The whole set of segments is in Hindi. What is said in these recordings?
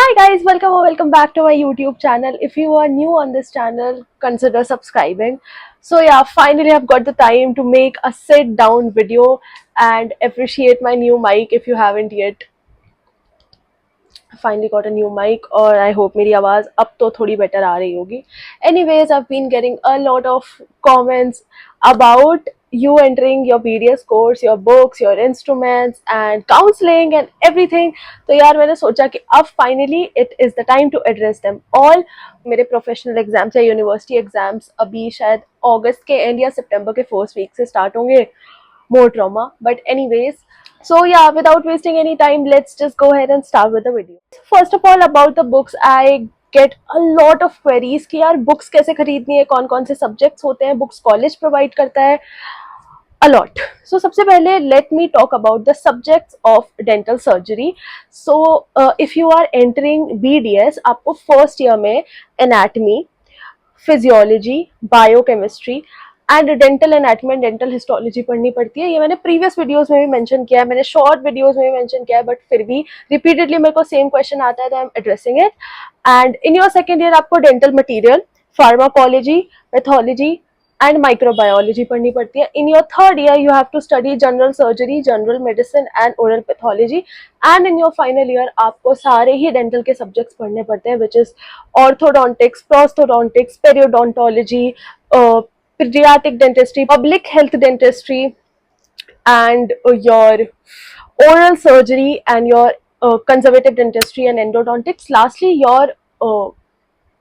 Hi guys, welcome back to my YouTube channel. If you are new on this channel, consider subscribing. So yeah, finally I've got the time to make a sit down video and appreciate my new mic. If you haven't yet, finally got a new mic और I hope मेरी आवाज़ अब तो थोड़ी better आ रही होगी. Anyways, I've been getting a lot of comments about you entering your BDS course, your books, your instruments and counseling and everything. तो यार मैंने सोचा कि अब finally it is the time to address them all. मेरे प्रोफेशनल एग्जाम्स या यूनिवर्सिटी एग्जाम्स अभी शायद अगस्त के एंड या सितंबर के फर्स्ट वीक से स्टार्ट होंगे. More trauma, but anyways, so yeah, without wasting any time, let's just go ahead and start with the video. First of all, about the books, I get a lot of queries कि यार books कैसे खरीदनी है, कौन कौन से subjects होते हैं, books college provide करता है, a lot. So सबसे पहले let me talk about the subjects of dental surgery. So if you are entering BDS, आपको first year में anatomy, physiology, biochemistry and dental anatomy and dental histology पढ़नी पड़ती है. ये मैंने प्रीवियस वीडियोस में भी मेंशन किया है, मैंने शॉर्ट वीडियोस में भी मेंशन किया है, बट फिर भी रिपीटेडली मेरे को सेम क्वेश्चन आता है तो I am addressing it. And in your second year आपको dental material, pharmacology, pathology and microbiology पढ़नी पड़ती है. In your third year you have to study general surgery, general medicine and oral pathology. And in your final year आपको सारे ही डेंटल के सब्जेक्ट्स पढ़ने पड़ते हैं, which is orthodontics, prosthodontics, periodontology, pediatric dentistry, public health dentistry, and your oral surgery and your conservative dentistry and endodontics. Lastly, your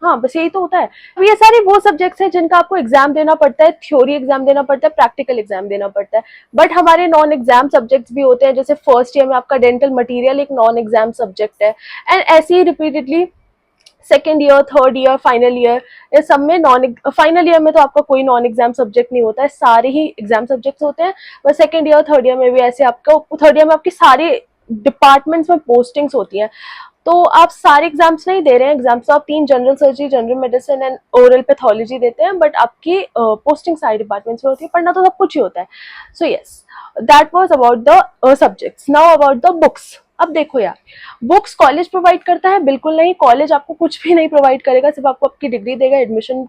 हाँ बस यही तो होता है. अब ये सारे वो सब्जेक्ट्स हैं जिनका आपको एग्जाम देना पड़ता है, थ्योरी एग्जाम देना पड़ता है, प्रैक्टिकल एग्जाम देना पड़ता है. बट हमारे नॉन एग्जाम सब्जेक्ट्स भी होते हैं, जैसे फर्स्ट ईयर में आपका डेंटल मटीरियल एक नॉन एग्जाम सब्जेक्ट है. एंड ऐसे ही repeatedly second year, third year, final year, ये सब में फाइनल ईयर में तो आपका कोई नॉन एग्जाम सब्जेक्ट नहीं होता है, सारे ही एग्जाम सब्जेक्ट्स होते हैं. बस सेकेंड ईयर, थर्ड ईयर में भी ऐसे आपका, थर्ड ईयर में आपकी सारे डिपार्टमेंट्स में पोस्टिंग्स होती हैं. तो आप सारे एग्जाम्स नहीं दे रहे हैं. एग्जाम्स तो आप 3 general surgery, general medicine and oral pathology देते हैं, बट आपकी पोस्टिंग सारे डिपार्टमेंट्स में होती है. पढ़ना तो सब कुछ ही होता है. So yes, that was about the subjects. Now about the books. अब देखो यार, बुक्स कॉलेज प्रोवाइड करता है? बिल्कुल नहीं. कॉलेज आपको कुछ भी नहीं प्रोवाइड करेगा, सिर्फ आपको आपकी डिग्री देगा, एडमिशन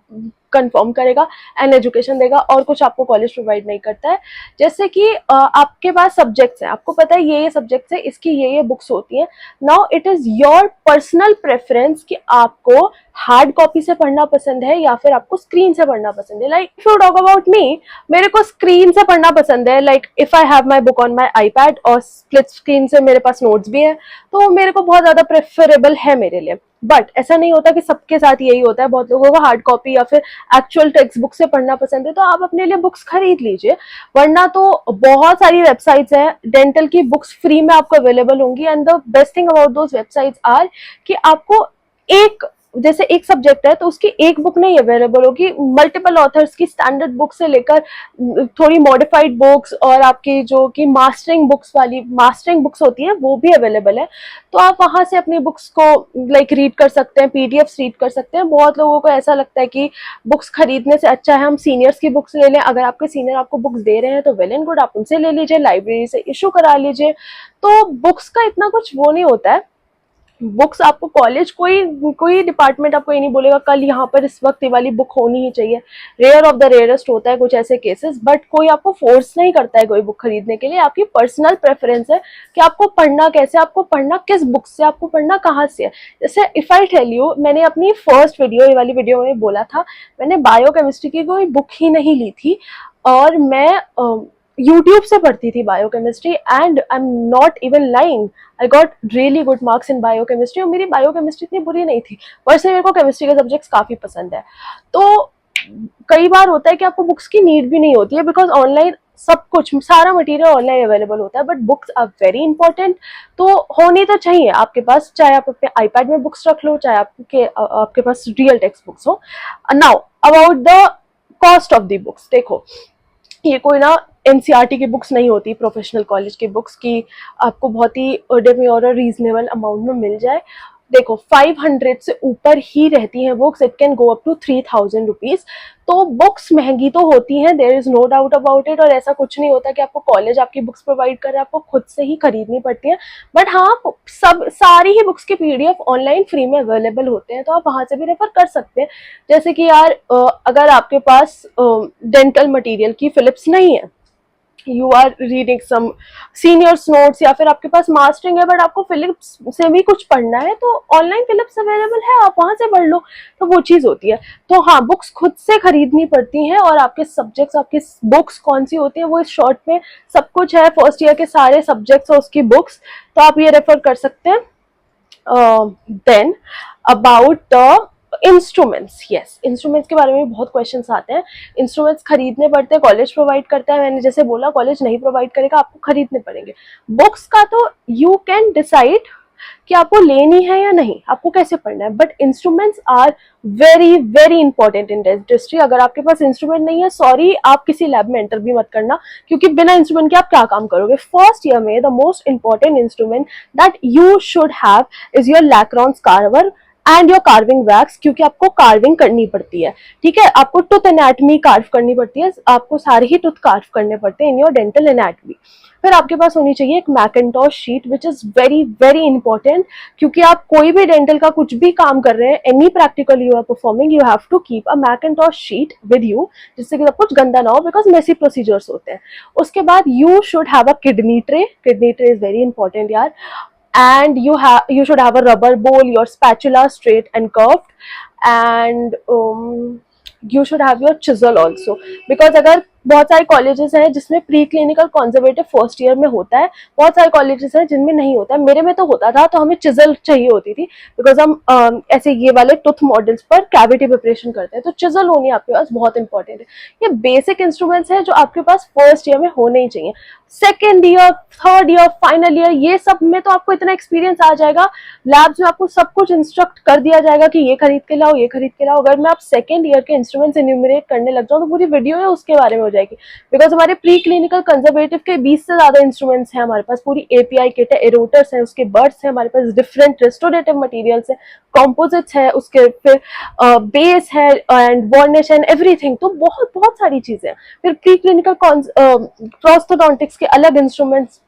कंफर्म करेगा एंड एजुकेशन देगा, और कुछ आपको कॉलेज प्रोवाइड नहीं करता है. जैसे कि आपके पास सब्जेक्ट्स हैं, आपको पता है ये सब्जेक्ट्स है, इसकी ये बुक्स होती हैं. Now it is your personal preference कि आपको हार्ड कॉपी से पढ़ना पसंद है या फिर आपको स्क्रीन से पढ़ना पसंद है. Like if you talk about me, मेरे को स्क्रीन से पढ़ना पसंद है. Like if I have my book on my iPad और स्प्लिट स्क्रीन से मेरे पास नोट्स भी हैं, तो मेरे को बहुत ज्यादा प्रेफरेबल है मेरे लिए. बट ऐसा नहीं होता कि सबके साथ यही होता है. बहुत लोगों को हार्ड कॉपी या फिर एक्चुअल टेक्स्ट बुक से पढ़ना पसंद है, तो आप अपने लिए बुक्स खरीद लीजिए. वरना तो बहुत सारी वेबसाइट्स हैं, डेंटल की बुक्स फ्री में आपको अवेलेबल होंगी. And the best thing about those websites are कि आपको एक, जैसे एक सब्जेक्ट है तो उसकी एक बुक नहीं अवेलेबल होगी, मल्टीपल ऑथर्स की स्टैंडर्ड बुक से लेकर थोड़ी मॉडिफाइड बुक्स और आपकी जो कि मास्टरिंग बुक्स होती हैं वो भी अवेलेबल है. तो आप वहां से अपनी बुक्स को लाइक रीड कर सकते हैं, पीडीएफ्स रीड कर सकते हैं. बहुत लोगों को ऐसा लगता है कि बुक्स खरीदने से अच्छा है हम सीनियर्स की बुक्स ले लें. अगर आपके सीनियर आपको बुक्स दे रहे हैं तो वेल एंड गुड, आप उनसे ले लीजिए, लाइब्रेरी से इशू करा लीजिए. तो बुक्स का इतना कुछ वो नहीं होता है. बुक्स आपको कॉलेज, कोई डिपार्टमेंट आपको ये नहीं बोलेगा कल यहाँ पर इस वक्त ये वाली बुक होनी ही चाहिए. रेयर ऑफ द रेयरेस्ट होता है कुछ ऐसे केसेस, बट कोई आपको फोर्स नहीं करता है कोई बुक खरीदने के लिए. आपकी पर्सनल प्रेफरेंस है कि आपको पढ़ना कैसे, आपको पढ़ना किस बुक से, आपको पढ़ना कहाँ से है. जैसे इफ आई टेल यू, मैंने अपनी फर्स्ट वीडियो, ये वाली वीडियो में बोला था, मैंने बायोकेमिस्ट्री की कोई बुक ही नहीं ली थी और मैं यूट्यूब से पढ़ती थी biochemistry. And I am not even lying, I got really good marks in biochemistry. और मेरी बायोकेमिस्ट्री इतनी बुरी नहीं थी, वैसे मेरे को केमिस्ट्री के सब्जेक्ट्स काफी पसंद है. तो कई बार होता है कि आपको बुक्स की नीड भी नहीं होती है, बिकॉज ऑनलाइन सब कुछ, सारा मटेरियल ऑनलाइन अवेलेबल होता है. But books are very important, तो होनी तो चाहिए आपके पास. चाहे आप अपने आईपैड में बुक्स रख लो, चाहे आपके पास रियल टेक्स्ट बुक्स हो. Now about the cost of the books. देखो, ये कोई ना एनसीईआरटी की बुक्स नहीं होती, प्रोफेशनल कॉलेज की बुक्स की आपको बहुत ही डिमेयर और रीजनेबल अमाउंट में मिल जाए. देखो 500 से ऊपर ही रहती हैं books, it can go up to 3000 rupees. तो बुक्स महंगी तो होती हैं, there is no doubt about it, और ऐसा कुछ नहीं होता कि आपको कॉलेज आपकी बुक्स प्रोवाइड कर रहा है, आपको खुद से ही खरीदनी पड़ती है। बट हाँ, सब सारी ही बुक्स के पीडीएफ ऑनलाइन फ्री में अवेलेबल होते हैं, तो आप वहां से भी रेफर कर सकते हैं। जैसे कि यार अगर आपके पास डेंटल मटेरियल की फिलिप्स नहीं है, you are reading some seniors' notes, या फिर आपके पास मास्टरिंग है बट आपको फिलिप्स से भी कुछ पढ़ना है, तो ऑनलाइन फिलिप्स अवेलेबल है, आप वहां से पढ़ लो। तो वो चीज होती है। तो हाँ, बुक्स खुद से खरीदनी पड़ती हैं, और आपके सब्जेक्ट्स, आपकी बुक्स कौन सी होती है वो इस शॉर्ट में सब कुछ है, फर्स्ट ईयर के सारे सब्जेक्ट्स और उसकी बुक्स, तो आप ये रेफर कर सकते हैं। Then about the instruments, yes, instruments के बारे में बहुत क्वेश्चंस आते हैं। इंस्ट्रूमेंट्स खरीदने पड़ते हैं, कॉलेज प्रोवाइड करता है, मैंने जैसे बोला कॉलेज नहीं प्रोवाइड करेगा, आपको खरीदने पड़ेंगे। बुक्स का तो यू कैन डिसाइड कि आपको लेनी है या नहीं, आपको कैसे पढ़ना है, but instruments are very very important in dentistry. अगर आपके पास इंस्ट्रूमेंट नहीं है, सॉरी, आप किसी लैब में एंटर भी मत करना, क्योंकि बिना इंस्ट्रूमेंट के आप क्या काम करोगे। फर्स्ट ईयर में the most important instrument that you should have is your Lecron's carver and your carving wax, क्योंकि आपको कार्विंग करनी पड़ती है, ठीक है, आपको टूथ एनाटमी कार्व करनी पड़ती है, आपको सारे ही टूथ कार्व करने पड़ते हैं इन योर डेंटल एनाटमी। फिर आपके पास होनी चाहिए एक mackintosh sheet, which is very very important, क्योंकि आप कोई भी डेंटल का कुछ भी काम कर रहे हैं, any practical you are performing, you have to keep a mackintosh sheet with you, जिससे कि सब कुछ गंदा ना हो, बिकॉज मेसी प्रोसीजर्स होते हैं। उसके बाद you should have a kidney tray, kidney tray is very important यार, and you should have a rubber bowl, your spatula straight and curved, and you should have your chisel also, because अगर बहुत सारे कॉलेजेस हैं जिसमें pre clinical conservative first year में होता है, बहुत सारे कॉलेजेस हैं जिनमें नहीं होता है, मेरे में तो होता था, तो हमें चिजल चाहिए होती थी, बिकॉज हम ऐसे ये वाले टूथ मॉडल्स पर कैविटी प्रिपरेशन करते हैं, तो चिजल होनी आपके पास बहुत इंपॉर्टेंट है। ये बेसिक इंस्ट्रूमेंट्स हैं जो आपके पास फर्स्ट ईयर में होने ही चाहिए। Second year, third year, final year, ये सब में तो आपको इतना एक्सपीरियंस आ जाएगा, लैब्स में आपको सब कुछ इंस्ट्रक्ट कर दिया जाएगा कि ये खरीद के लाओ, ये खरीद के लाओ। अगर मैं आप सेकेंड ईयर के इंस्ट्रूमेंट्स इन्यूमरेट करने लग जाऊँ तो पूरी वीडियो है उसके बारे में हो जाएगी, बिकॉज हमारे प्री क्लिनिकल कंजर्वेटिव के 20 से ज्यादा इंस्ट्रूमेंट्स हैं हमारे पास, पूरी एपीआई किट है, एरोटर्स है, उसके बर्ड्स है हमारे पास, डिफरेंट रेस्टोरेटिव मटेरियल्स है, कॉम्पोजिट्स है, उसके फिर बेस है एंड वार्निश एंड एवरीथिंग, तो बहुत बहुत सारी चीजें हैं। फिर प्री क्लिनिकल प्रोस्थोडोंटिक्स के अलग इंस्ट्रूमेंट्स,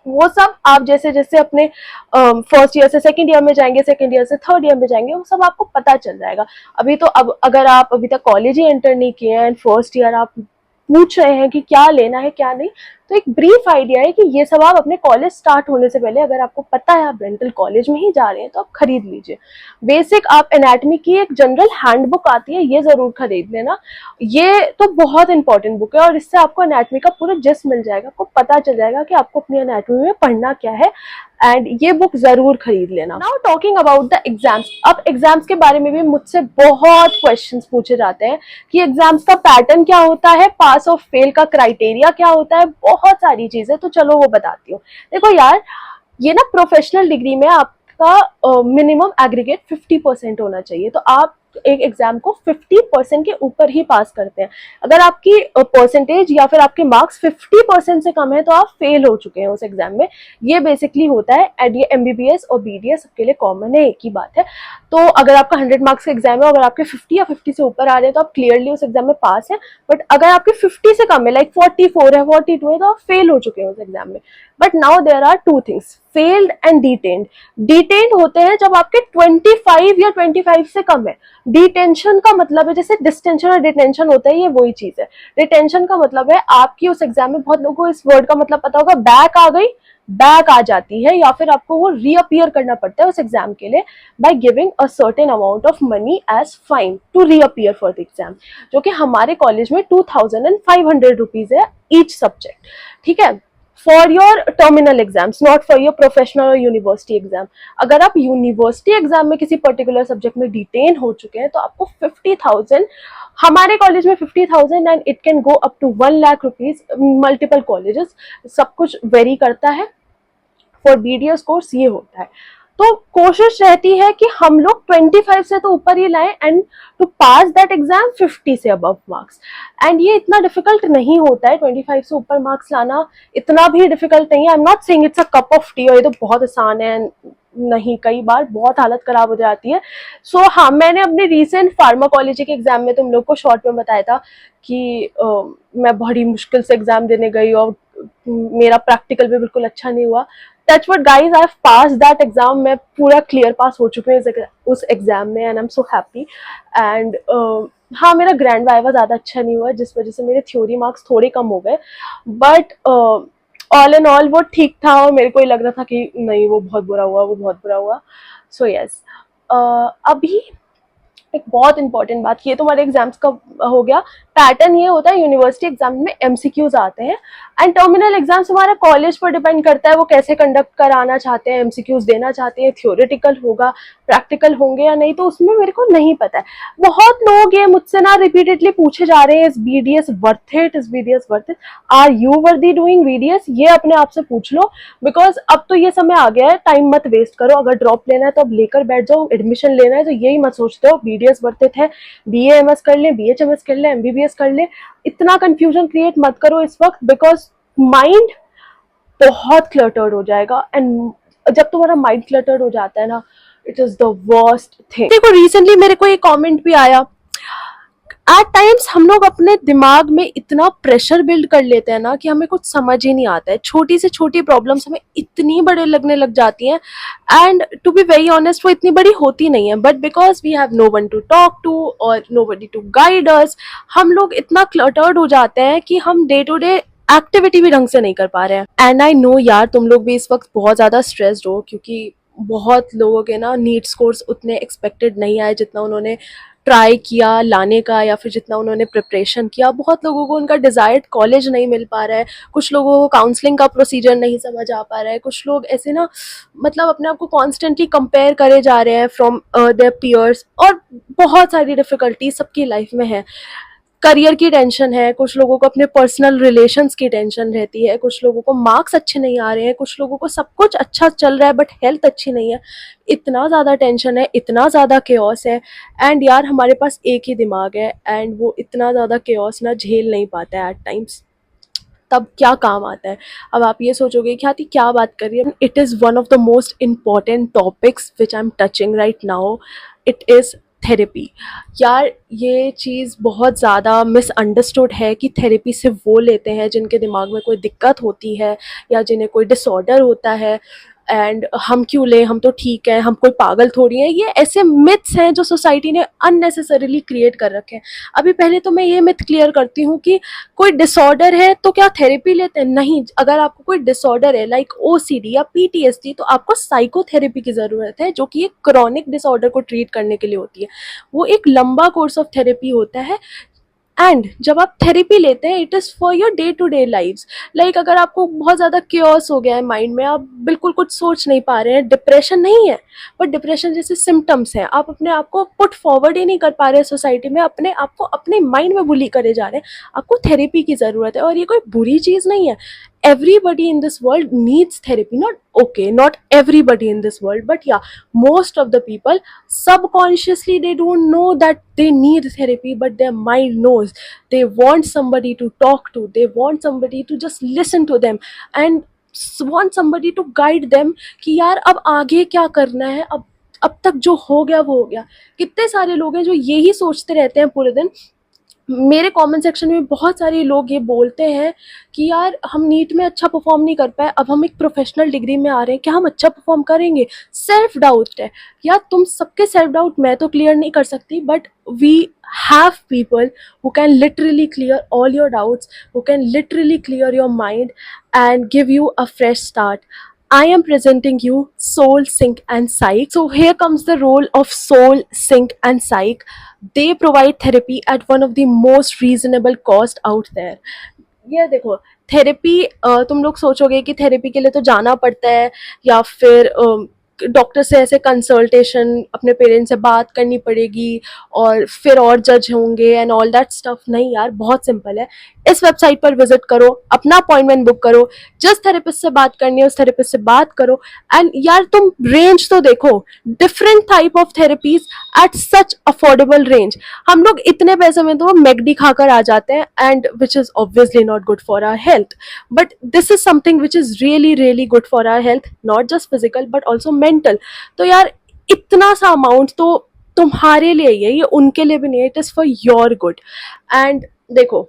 वो सब आप जैसे जैसे अपने फर्स्ट ईयर से सेकंड ईयर में जाएंगे, सेकंड ईयर से थर्ड ईयर में जाएंगे, वो सब आपको पता चल जाएगा। अभी तो अब अगर आप अभी तक कॉलेज ही एंटर नहीं किए हैं एंड फर्स्ट ईयर आप पूछ रहे हैं कि क्या लेना है क्या नहीं, तो एक ब्रीफ आइडिया है कि ये सब आप अपने कॉलेज स्टार्ट होने से पहले, अगर आपको पता है आप डेंटल कॉलेज में ही जा रहे हैं, तो आप खरीद लीजिए। बेसिक आप एनाटॉमी की एक जनरल हैंडबुक आती है, ये जरूर खरीद लेना, ये तो बहुत इंपॉर्टेंट बुक है, और इससे आपको एनाटॉमी का पूरा जिस्ट मिल जाएगा, आपको पता चल जाएगा कि आपको अपनी एनाटॉमी में पढ़ना क्या है, एंड ये बुक जरूर खरीद लेना। Now talking about the exams, अब एग्जाम्स के बारे में भी मुझसे बहुत क्वेश्चंस पूछे जाते हैं कि एग्जाम्स का पैटर्न क्या होता है, पास और फेल का क्राइटेरिया क्या होता है, बहुत सारी चीजें, तो चलो वो बताती हूँ। देखो यार, ये ना प्रोफेशनल डिग्री में आपका मिनिमम एग्रीगेट 50% होना चाहिए, तो आप एक एग्जाम को 50% के ऊपर ही पास करते हैं। अगर आपकी परसेंटेज या फिर आपके मार्क्स 50% से कम है तो आप फेल हो चुके हैं उस एग्जाम में। ये बेसिकली होता है, एंड ये एमबीबीएस और बीडीएस सबके लिए कॉमन है, एक ही बात है। तो अगर आपका 100 मार्क्स का एग्जाम है, अगर आपके 50 या 50 से ऊपर आ रहे हैं तो आप क्लियरली उस एग्जाम में पास है, बट अगर आपके 50 से कम है, लाइक 44 है, 42 है, तो आप फेल हो चुके हैं उस एग्जाम में। But now there are two things, failed and detained. Detained होते हैं जब आपके 25 या 25 से कम है। डिटेंशन का मतलब है, जैसे डिस्टेंशन और डिटेंशन होता है, ये वही चीज है। डिटेंशन का मतलब है आपकी उस एग्जाम में, बहुत लोगों को इस वर्ड का मतलब पता होगा, बैक आ गई, बैक आ जाती है, या फिर आपको वो रीअपियर करना पड़ता है उस एग्जाम के लिए by giving a certain amount of money as fine to reappear for the exam, जो कि हमारे कॉलेज में 2500 रुपीज है ईच सब्जेक्ट, ठीक है, for your terminal exams, not for your professional और यूनिवर्सिटी एग्जाम। अगर आप यूनिवर्सिटी एग्जाम में किसी पर्टिकुलर सब्जेक्ट में डिटेन हो चुके हैं तो आपको 50,000, हमारे कॉलेज में 50,000 and it can go up to 1 lakh rupees, multiple colleges, सब कुछ वेरी करता है। फॉर बीडीएस कोर्स ये होता है। तो कोशिश रहती है कि हम लोग 25 से तो ऊपर ही लाएं and to pass that exam 50 से अबव मार्क्स। एंड ये इतना डिफिकल्ट नहीं होता है, 25 से ऊपर मार्क्स लाना इतना भी डिफिकल्ट नहीं है। I am not saying it's a cup of T और ये तो बहुत आसान है, नहीं, कई बार बहुत हालत खराब हो जाती है। सो हाँ, मैंने अपने रिसेंट फार्माकोलॉजी के एग्जाम में तुम लोग को शॉर्ट में बताया था कि मैं बड़ी मुश्किल से एग्जाम देने गई और मेरा प्रैक्टिकल भी बिल्कुल अच्छा नहीं हुआ। Touch wood guys, I have pass that exam, मैं पूरा क्लियर पास हो चुकी हूँ उस एग्जाम में, and I am so happy. And हाँ, मेरा ग्रैंड वाइवा ज़्यादा अच्छा नहीं हुआ जिस वजह से मेरे थ्योरी मार्क्स थोड़े कम हो गए, बट ऑल इन ऑल वो ठीक था और मेरे को ही लग रहा था कि नहीं वो बहुत बुरा हुआ, वो बहुत बुरा हुआ। सो यस, अभी एक बहुत इंपॉर्टेंट बात, ये तो हमारे एग्जाम्स का हो गया। पैटर्न ये होता है, यूनिवर्सिटी एग्जाम में एमसीक्यूज आते हैं एंड टर्मिनल एग्जाम्स हमारा कॉलेज पर डिपेंड करता है वो कैसे कंडक्ट कराना चाहते हैं, एमसीक्यूज देना चाहते हैं, थ्योरेटिकल होगा, प्रैक्टिकल होंगे या नहीं, तो उसमें मेरे को नहीं पता है। बहुत लोग ये मुझसे ना रिपीटेडली पूछे जा रहे हैं, is BDS worth it, is BDS worth it, are you worthy doing BDS, ये अपने आप से पूछ लो। बिकॉज अब तो ये समय आ गया है, टाइम मत वेस्ट करो, अगर ड्रॉप लेना है तो अब लेकर बैठ जाओ, एडमिशन लेना है तो यही मत सोचते हो बीडीएस वर्थ इट है, बीए एमएस कर ले, बीएचएमएस कर ले, एमबीबीएस कर ले, इतना कंफ्यूजन क्रिएट मत करो इस वक्त, बिकॉज माइंड बहुत क्लटर्ड हो जाएगा। एंड जब तुम्हारा माइंड क्लटर्ड हो जाता है ना, it is the worst thing. देखो, रिसेंटली मेरे को एक कमेंट भी आया, एट टाइम्स हम लोग अपने दिमाग में इतना प्रेशर बिल्ड कर लेते हैं ना कि हमें कुछ समझ ही नहीं आता है, छोटी से छोटी प्रॉब्लम्स हमें इतनी बड़े लगने लग जाती हैं, and to be very honest वो इतनी बड़ी होती नहीं है, but because we have no one to talk to और nobody to guide us, हम लोग इतना क्लटर्ड हो जाते हैं कि हम डे टू डे एक्टिविटी भी ढंग से नहीं कर पा रहे हैं। एंड आई नो यार, तुम लोग भी इस वक्त बहुत ज़्यादा स्ट्रेस्ड हो, क्योंकि बहुत लोगों के ना नीट स्कोर्स उतने एक्सपेक्टेड नहीं आए जितना उन्होंने ट्राई किया लाने का, या फिर जितना उन्होंने प्रिपरेशन किया। बहुत लोगों को उनका डिज़ायर्ड कॉलेज नहीं मिल पा रहा है, कुछ लोगों को काउंसलिंग का प्रोसीजर नहीं समझ आ पा रहा है, कुछ लोग ऐसे ना मतलब अपने आप को कॉन्स्टेंटली कंपेयर करे जा रहे हैं फ्रॉम देयर पीयर्स, और बहुत सारी डिफ़िकल्टी सबकी लाइफ में है। करियर की टेंशन है, कुछ लोगों को अपने पर्सनल रिलेशंस की टेंशन रहती है, कुछ लोगों को मार्क्स अच्छे नहीं आ रहे हैं, कुछ लोगों को सब कुछ अच्छा चल रहा है बट हेल्थ अच्छी नहीं है। इतना ज़्यादा टेंशन है, इतना ज़्यादा केओस है, एंड यार हमारे पास एक ही दिमाग है एंड वो इतना ज़्यादा केओस ना झेल नहीं पाता है एट टाइम्स। तब क्या काम आता है। अब आप ये सोचोगे कि हाथी क्या बात कर रही है, it is one of the most important topics which I am touching right now, it is therapy. यार ये चीज़ बहुत ज़्यादा मिसअंडरस्टूड है कि थेरेपी सिर्फ वो लेते हैं जिनके दिमाग में कोई दिक्कत होती है या जिन्हें कोई डिसऑर्डर होता है, एंड हम क्यों लें, हम तो ठीक है, हम कोई पागल थोड़ी हैं। ये ऐसे मिथ्स हैं जो सोसाइटी ने अननेसेसरीली क्रिएट कर रखे हैं। अभी पहले तो मैं ये मिथ क्लियर करती हूँ कि कोई डिसऑर्डर है तो क्या थेरेपी लेते हैं? नहीं, अगर आपको कोई डिसऑर्डर है लाइक ओसीडी या पीटीएसडी तो आपको साइकोथेरेपी की ज़रूरत है, जो कि एक क्रॉनिक डिसऑर्डर को ट्रीट करने के लिए होती है। वो एक लंबा कोर्स ऑफ थेरेपी होता है, एंड जब आप थेरेपी लेते हैं it is for your day to day life. Like अगर आपको बहुत ज़्यादा क्योस हो गया है माइंड में, आप बिल्कुल कुछ सोच नहीं पा रहे हैं, डिप्रेशन नहीं है बट डिप्रेशन जैसे सिम्टम्स हैं, आप अपने आप को पुट फॉरवर्ड ही नहीं कर पा रहे हैं सोसाइटी में, अपने आप को अपने माइंड में बुली करे जा रहे हैं, आपको थेरेपी की ज़रूरत है। और ये कोई बुरी चीज़ नहीं है, everybody in this world needs therapy, not everybody in this world, but yeah, most of the people subconsciously they don't know that they need therapy, but their mind knows. They want somebody to talk to, they want somebody to just listen to them and want somebody to guide them कि यार अब आगे क्या करना है, अब तक जो हो गया वो हो गया। कितने सारे लोग हैं जो यही सोचते रहते हैं पूरे दिन। मेरे कमेंट सेक्शन में बहुत सारे लोग ये बोलते हैं कि यार हम नीट में अच्छा परफॉर्म नहीं कर पाए, अब हम एक प्रोफेशनल डिग्री में आ रहे हैं, क्या हम अच्छा परफॉर्म करेंगे? सेल्फ डाउट है यार, तुम सबके सेल्फ डाउट मैं तो क्लियर नहीं कर सकती, but we have people who can literally clear all your doubts, who can literally clear your mind and give you a fresh start. I am presenting you Soul, Sync and Psych. So here comes the role of Soul, Sync and Psych. They provide therapy at one of the most reasonable cost out there. ये देखो, थेरेपी तुम लोग सोचोगे कि थेरेपी के लिए तो जाना पड़ता है या फिर डॉक्टर से ऐसे कंसल्टेशन, अपने पेरेंट्स से बात करनी पड़ेगी और फिर और जज होंगे एंड ऑल दैट स्टफ। नहीं यार, बहुत सिंपल है। इस वेबसाइट पर विजिट करो, अपना अपॉइंटमेंट बुक करो, जिस थेरेपिस्ट से बात करनी है उस थेरेपिस्ट से बात करो। एंड यार तुम रेंज तो देखो, different type of therapies at such affordable range. हम लोग इतने पैसे में तो मैगडी खाकर आ जाते हैं, and which is obviously not good for our health. But this is something which is really really good for our health, not just physical but also mental. तो यार इतना सा अमाउंट तो तुम्हारे लिए ही है, ये उनके लिए भी नहीं है, it is for your good. And देखो,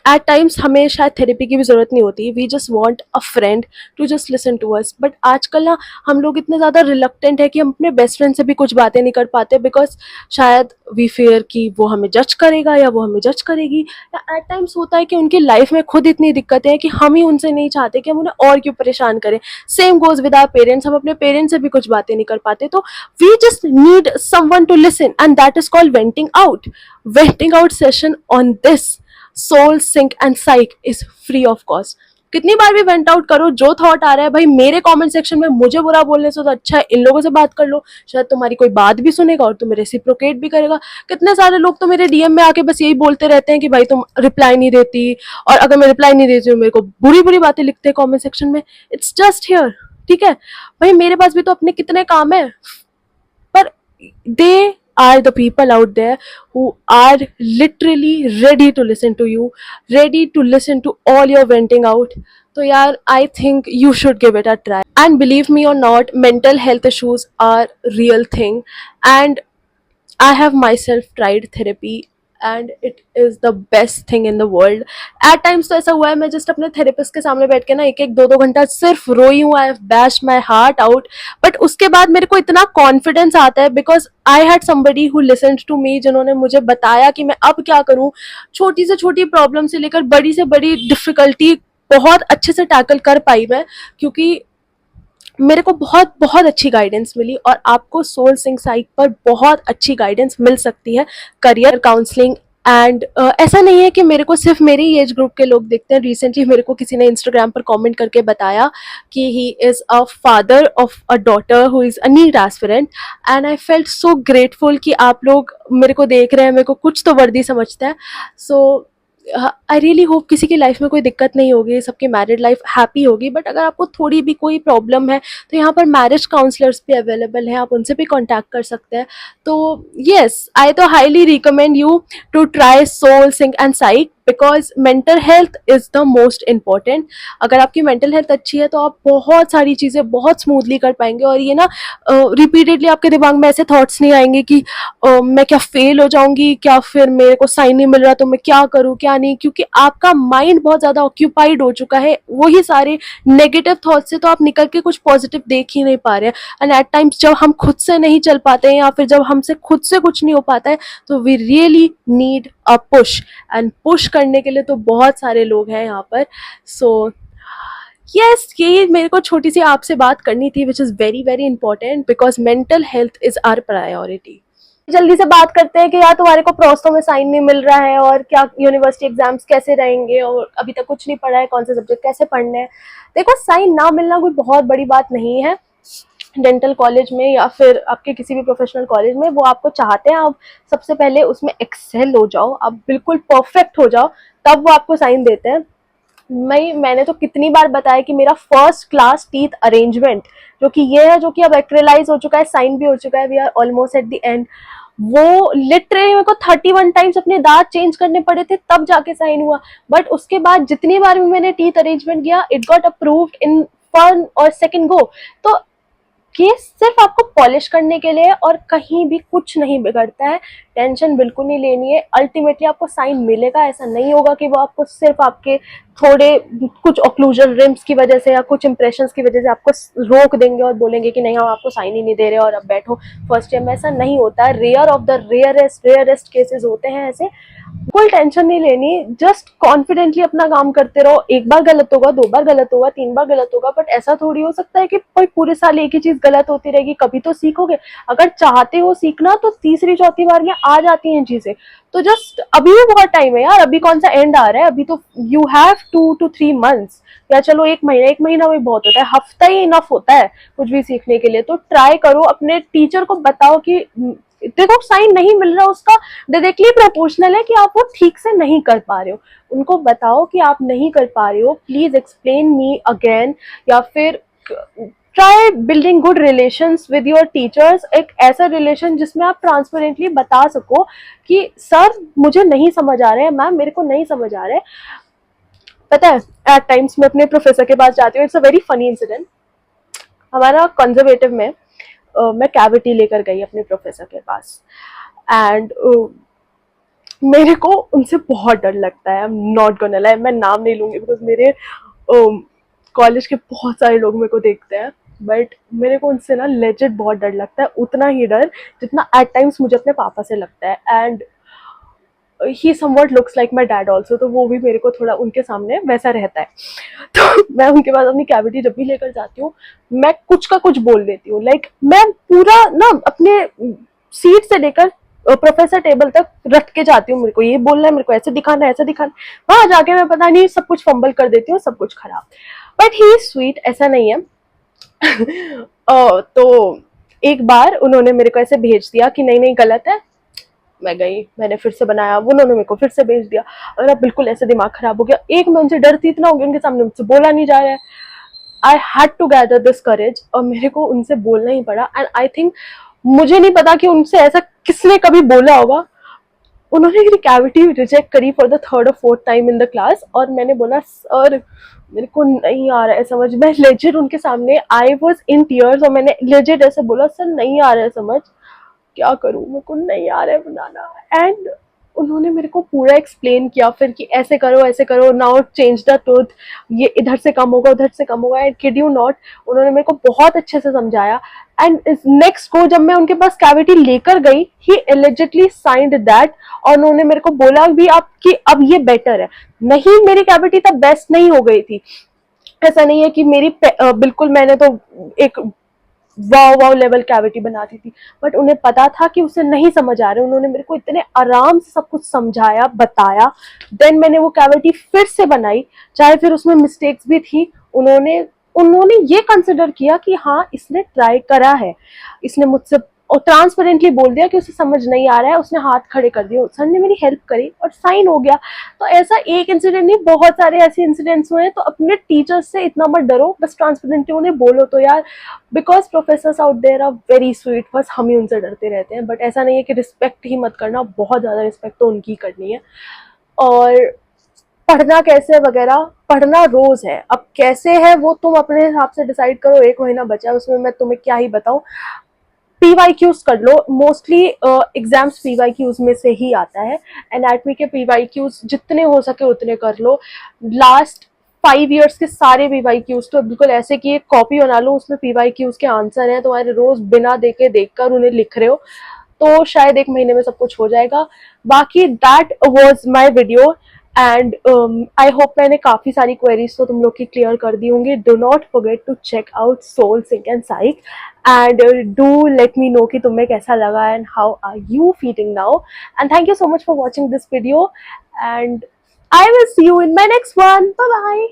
एट टाइम्स हमें शायद थेरेपी की भी ज़रूरत नहीं होती, we just want a friend to just listen to us. But आजकल ना हम लोग इतने ज़्यादा रिलक्टेंट है कि हम अपने बेस्ट फ्रेंड से भी कुछ बातें नहीं कर पाते, बिकॉज शायद वी फेयर कि वो हमें जज करेगा या वो हमें जज करेगी। या एट टाइम्स होता है कि उनकी लाइफ में खुद इतनी दिक्कतें हैं कि हम ही उनसे नहीं चाहते कि हम उन्हें और क्यों परेशान करें। Same goes with our parents, हम अपने पेरेंट्स से भी कुछ बातें नहीं कर पाते, तो we just need someone to listen, and that is called venting out. Venting out session on this Soul Sync and Psych is free of cost. कितनी बार भी वेंट आउट करो, जो थॉट आ रहा है भाई मेरे कमेंट सेक्शन में मुझे बुरा बोलने से तो अच्छा है इन लोगों से बात कर लो, शायद तुम्हारी कोई बात भी सुनेगा और तुम्हें रेसिप्रोकेट भी करेगा। कितने सारे लोग तो मेरे डीएम में आके बस यही बोलते रहते हैं कि भाई तुम रिप्लाई नहीं देती, और अगर मैं रिप्लाई नहीं देती हूँ मेरे को बुरी बुरी बातें लिखते हैं कॉमेंट सेक्शन में। इट्स जस्ट हियर, ठीक है भाई, मेरे पास भी तो अपने कितने काम है, पर they are the people out there who are literally ready to listen to you, ready to listen to all your venting out. So yeah, I think you should give it a try. And believe me or not, mental health issues are real thing, and I have myself tried therapy and it is the best thing in the world. At times तो ऐसा हुआ है, मैं जस्ट अपने थेरेपिस्ट के सामने बैठ के ना एक एक दो दो घंटा सिर्फ रोई हूँ, I have bashed my heart out. But उसके बाद मेरे को इतना कॉन्फिडेंस आता है because I had somebody who listened to me, जिन्होंने मुझे बताया कि मैं अब क्या करूँ। छोटी से छोटी प्रॉब्लम से लेकर बड़ी से बड़ी डिफिकल्टी बहुत अच्छे से टैकल कर पाई मैं, क्योंकि मेरे को बहुत बहुत अच्छी गाइडेंस मिली, और आपको सोल सिंक साइट पर बहुत अच्छी गाइडेंस मिल सकती है, करियर काउंसलिंग। एंड ऐसा नहीं है कि मेरे को सिर्फ मेरे ही एज ग्रुप के लोग देखते हैं। रिसेंटली मेरे को किसी ने इंस्टाग्राम पर कमेंट करके बताया कि he is a father of a daughter who is a NEET aspirant, and I felt so grateful कि आप लोग मेरे को देख रहे हैं, मेरे को कुछ तो वर्दी समझते हैं। सो आई रियली होप किसी की लाइफ में कोई दिक्कत नहीं होगी, सबकी मैरिड लाइफ हैप्पी होगी। बट अगर आपको थोड़ी भी कोई प्रॉब्लम है तो यहाँ पर मैरिज काउंसलर्स भी अवेलेबल हैं, आप उनसे भी कांटेक्ट कर सकते हैं। तो येस, आई तो highly recommend you to try Soul Sync and Psych, because mental health is the most important. अगर आपकी मेंटल हेल्थ अच्छी है तो आप बहुत सारी चीज़ें बहुत स्मूथली कर पाएंगे, और ये ना रिपीटेडली आपके दिमाग में ऐसे थॉट्स नहीं आएंगे कि मैं क्या फेल हो जाऊंगी, क्या फिर मेरे को साइन नहीं मिल रहा तो मैं क्या करूँ क्या नहीं, क्योंकि आपका माइंड बहुत ज़्यादा ऑक्यूपाइड हो चुका है वही सारे नेगेटिव थॉट्स से, तो आप निकल के कुछ पॉजिटिव देख ही नहीं पा रहे हैं। एंड एट टाइम्स जब हम खुद से नहीं चल पाते हैं या फिर जब हमसे खुद से कुछ नहीं हो पाता है, तो we really need a push, and push करने के लिए तो बहुत सारे लोग हैं यहाँ पर। सो यस, यही मेरे को छोटी सी आपसे बात करनी थी, which is very very important because mental health is our priority. जल्दी से बात करते हैं कि यार तुम्हारे को प्रोस्तो में साइन नहीं मिल रहा है, और क्या यूनिवर्सिटी एग्जाम्स कैसे रहेंगे, और अभी तक कुछ नहीं पढ़ा है, कौन से सब्जेक्ट कैसे पढ़ने हैं। देखो, साइन ना मिलना कोई बहुत बड़ी बात नहीं है। डेंटल कॉलेज में या फिर आपके किसी भी प्रोफेशनल कॉलेज में वो आपको चाहते हैं आप सबसे पहले उसमें एक्सेल हो जाओ, आप बिल्कुल परफेक्ट हो जाओ, तब वो आपको साइन देते हैं। मैंने तो कितनी बार बताया कि मेरा फर्स्ट क्लास टीथ अरेंजमेंट जो कि ये है, जो कि अब एक्रेलाइज हो चुका है, साइन भी हो चुका है, we are almost at the end, वो लिटरली मेरे को 31 टाइम्स अपने दांत चेंज करने पड़े थे तब जाके साइन हुआ। बट उसके बाद जितनी बार भी मैंने टीथ अरेंजमेंट किया, it got approved in first और सेकंड गो। तो ये सिर्फ आपको पॉलिश करने के लिए, और कहीं भी कुछ नहीं बिगड़ता है, टेंशन बिल्कुल नहीं लेनी है। अल्टीमेटली आपको साइन मिलेगा, ऐसा नहीं होगा कि वो आपको सिर्फ आपके थोड़े कुछ ऑक्लूजन रिम्स की वजह से या कुछ इंप्रेशंस की वजह से आपको रोक देंगे और बोलेंगे कि नहीं हम आपको साइन ही नहीं दे रहे और अब बैठो फर्स्ट ईयर में। ऐसा नहीं होता है, rare of the rarest cases होते हैं ऐसे। बिल्कुल टेंशन नहीं लेनी, जस्ट कॉन्फिडेंटली अपना काम करते रहो। एक बार गलत होगा, दो बार गलत होगा, तीन बार गलत होगा, बट ऐसा थोड़ी हो सकता है कि कोई पूरे साल एक ही चीज गलत होती रहेगी, कभी तो सीखोगे। अगर चाहते हो सीखना तो तीसरी चौथी बार में आ जाती हैं चीजें। तो जस्ट अभी भी बहुत टाइम है यार, अभी कौन सा एंड आ रहा है, अभी तो यू हैव 2 to 3 months, या चलो एक महीना, एक महीना भी बहुत होता है, हफ्ता ही इनफ होता है कुछ भी सीखने के लिए। तो ट्राई करो, अपने टीचर को बताओ कि देखो साइन नहीं मिल रहा, उसका डायरेक्टली प्रोपोर्शनल है कि आप वो ठीक से नहीं कर पा रहे हो। उनको बताओ कि आप नहीं कर पा रहे हो, प्लीज एक्सप्लेन मी अगेन, या फिर try building good relations with your teachers. एक ऐसा रिलेशन जिसमें आप ट्रांसपेरेंटली बता सको कि सर मुझे नहीं समझ आ रहा है, मैम मेरे को नहीं समझ आ रहा है। पता है, एट टाइम्स मैं अपने प्रोफेसर के पास जाती हूँ, it's a very funny incident. हमारा कंजर्वेटिव में मैं कैविटी लेकर गई अपने प्रोफेसर के पास, एंड मेरे को उनसे बहुत डर लगता है। I am not gonna lie, मैं नाम नहीं लूंगी बिकॉज मेरे कॉलेज के बहुत सारे लोग मेरे को देखते हैं, बट मेरे को उनसे ना लेजिट बहुत डर लगता है, उतना ही डर जितना एट टाइम्स मुझे अपने पापा से लगता है। And he somewhat looks like my dad also, तो वो भी मेरे को थोड़ा उनके सामने वैसा रहता है। तो मैं उनके पास अपनी कैविटी जब भी लेकर जाती हूँ, मैं कुछ का कुछ बोल देती हूँ। लाइक मैं पूरा ना अपने सीट से लेकर प्रोफेसर टेबल तक रट के जाती हूँ, मेरे को ये बोलना है, मेरे को ऐसे दिखाना है, ऐसे दिखाना है। वहां जाके मैं पता नहीं सब कुछ फंबल कर देती हूँ, सब कुछ खराब। बट ही इज स्वीट, ऐसा नहीं है। तो एक बार उन्होंने मेरे को ऐसे भेज दिया कि नहीं नहीं गलत है। मैं गई, मैंने फिर से बनाया, उन्होंने मेरे को फिर से भेज दिया, और अब बिल्कुल ऐसे दिमाग खराब हो गया। एक मैं उनसे डरती इतना हो गया, उनके सामने मुझसे बोला नहीं जा रहा है। I had to gather this courage, और मेरे को उनसे बोलना ही पड़ा। एंड आई थिंक, मुझे नहीं पता कि उनसे ऐसा किसने कभी बोला होगा, उन्होंने मेरी कैविटी रिजेक्ट करी फॉर द थर्ड और fourth time in the class. और मैंने बोला सर मेरे को नहीं आ रहा है समझ। मैं लेजिट उनके सामने, आई वॉज इन टीयर्स, और मैंने लेजिट ऐसे बोला सर नहीं आ रहा है समझ, क्या करूं, मेरे को नहीं आ रहा है बनाना। एंड उन्होंने मेरे को पूरा एक्सप्लेन किया फिर कि ऐसे करो, नाउ चेंज द टूथ, ये इधर से कम होगा, उधर से कम होगा। एंड किड यू नॉट, उन्होंने मेरे को बहुत अच्छे से समझाया। एंड नेक्स्ट को जब मैं उनके पास कैविटी लेकर गई, ही एलिजिटली साइंड दैट, और उन्होंने मेरे को बोला भी आप कि अब ये बेटर है। नहीं, मेरी कैविटी तब बेस्ट नहीं हो गई थी, ऐसा नहीं है कि मेरी बिल्कुल, मैंने तो एक वाव वाव लेवल कैविटी बना दी थी, बट उन्हें पता था कि उसे नहीं समझ आ रहा है। उन्होंने मेरे को इतने आराम से सब कुछ समझाया, बताया। देन मैंने वो कैविटी फिर से बनाई, चाहे फिर उसमें मिस्टेक्स भी थी। उन्होंने उन्होंने ये कंसिडर किया कि हाँ इसने ट्राई करा है, इसने मुझसे और ट्रांसपेरेंटली बोल दिया कि उसे समझ नहीं आ रहा है, उसने हाथ खड़े कर दिए, सर ने मेरी हेल्प करी और साइन हो गया। तो ऐसा एक इंसिडेंट नहीं, बहुत सारे ऐसे इंसिडेंट्स हुए हैं। तो अपने टीचर्स से इतना मत डरो, बस ट्रांसपेरेंटली उन्हें बोलो तो यार, because professors out there are very sweet, बस हम ही उनसे डरते रहते हैं। बट ऐसा नहीं है कि रिस्पेक्ट ही मत करना, बहुत ज़्यादा रिस्पेक्ट तो उनकी करनी है। और पढ़ना कैसे वगैरह, पढ़ना रोज है, अब कैसे है वो तुम अपने हिसाब से डिसाइड करो। एक महीना बचा है, उसमें मैं तुम्हें क्या ही बताऊं। पीवाईक्यूज कर लो, मोस्टली एग्जाम्स पीवाईक्यूज में से ही आता है। एनाटमी के पीवाईक्यूज जितने हो सके उतने कर लो। लास्ट 5 years के सारे पीवाईक्यूज तो बिल्कुल ऐसे कि एक कॉपी बना लो, उसमें पीवाईक्यूज के आंसर हैं तुम्हारे, रोज बिना देखे देखकर उन्हें लिख रहे हो, तो शायद एक महीने में सब कुछ हो जाएगा। बाकी that was my video, and I hope मैंने काफ़ी सारी क्वेरीज तो तुम लोग की क्लियर कर दी होंगी। Do not forget to check out Soul Sync and Psych, and do let me know कि तुम्हें कैसा लगा and how are you feeling now. And thank you so much for watching this video, and I will see you in my next one. Bye bye.